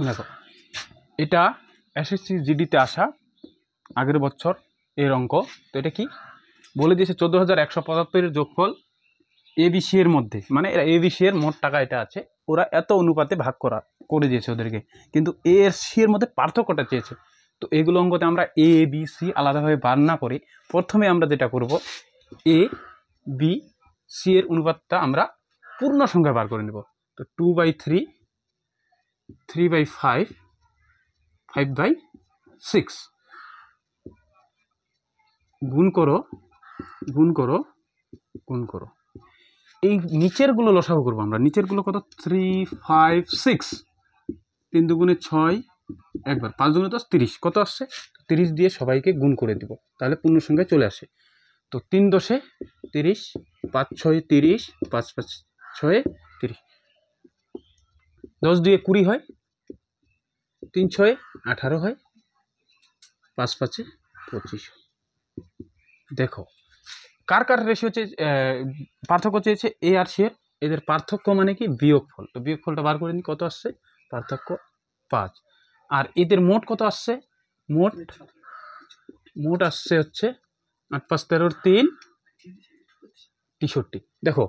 দেখো এটা এসএসসি জিডিতে আসা আগের বছর এর অঙ্ক। তো এটা কি বলে দিয়েছে, 14,175-এর যোগফল এবিসি এর মধ্যে, মানে এবিসি এর মোট টাকা এটা আছে, ওরা এত অনুপাতে ভাগ করে দিয়েছে ওদেরকে, কিন্তু এ এর সি এর মধ্যে পার্থক্যটা চেয়েছে। তো এগুলো অঙ্কতে আমরা এ বি সি আলাদাভাবে বার না করে প্রথমে আমরা যেটা করব, এ বি সি এর অনুপাতটা আমরা পূর্ণ সংখ্যা বার করে নেব। তো 2/3, 3/5, 5/6 গুণ করো গুণ করো গুণ করো, এই নিচেরগুলো লসাগু করবো আমরা। নিচেরগুলো কত? 3, 5, 6, 3 দুগুণে 6, একবার 5 দুগুণে 10, 30, কত আসছে? 30 দিয়ে সবাইকে গুণ করে দিব, তাহলে পূর্ণ সংখ্যায় চলে আসে। তো 3 10 30, 5 6 30, 5 5 6 30, 10 দিয়ে 20 হয়, 3 6 18 হয়, 5 5 25। দেখো কার কার রেশিও পার্থক্য চেয়েছে এ আর সি এর, এদের পার্থক্য মানে কি বিয়োগফল। তো বিয়োগফলটা বার করে নিই, কত আসছে পার্থক্য? 5। আর এদের মোট কত আসছে? মোট আসছে হচ্ছে 8 5 13 3 63। দেখো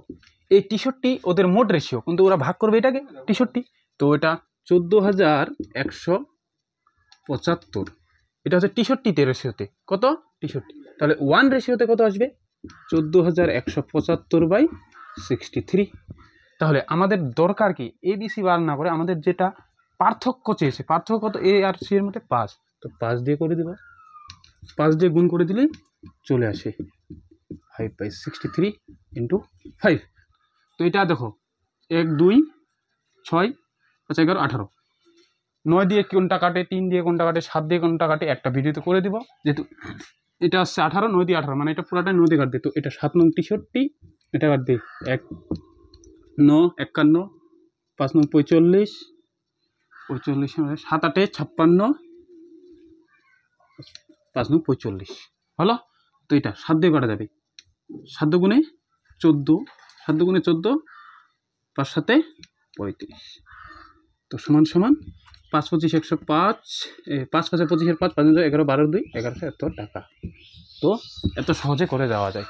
এই 63 ওদের মোট রেশিও, কিন্তু ওরা ভাগ করবে এটাকে 63। তো এটা 14,175, এটা হচ্ছে 63-তে রেশিওতে, কত? 63। তাহলে 1 রেশিওতে কত আসবে? 14,175/63। তাহলে আমাদের দরকার কি এবিসি বার না করে আমাদের যেটা পার্থক্য চেয়েছে, পার্থক্য কত? এ আর সি এর মধ্যে 5, তো 5 দিয়ে করে দিব, 5 দিয়ে গুণ করে দিলেই চলে আসে 5/63 × 5। তো এটা দেখো 1 2 6 5 11 18, 9 দিয়ে কোনটা কাটে, 3 দিয়ে কোনটা কাটে, 7 দিয়ে কোনটা কাটে, একটা ভিডিওতে করে দিব। যেহেতু এটা আসছে 18, 9 দিয়ে 18, মানে এটা পুরাটাই 9 দিয়ে কাটবে। তো এটা 7 নং 63, এটা কাটবে 1 9 51, 5 নং 45, 45 7 8 56, 5 নং 45 হলো। তো এটা 7 দিয়ে কাটা যাবে, 7 দুগুণে 14, 7 দুগুণে 14, 5 7 35। তো সমান সমান 5 25 105, 5 5 25 5 5 11 12 2 1100 টাকা। তো এত সহজে করে দেওয়া যায়।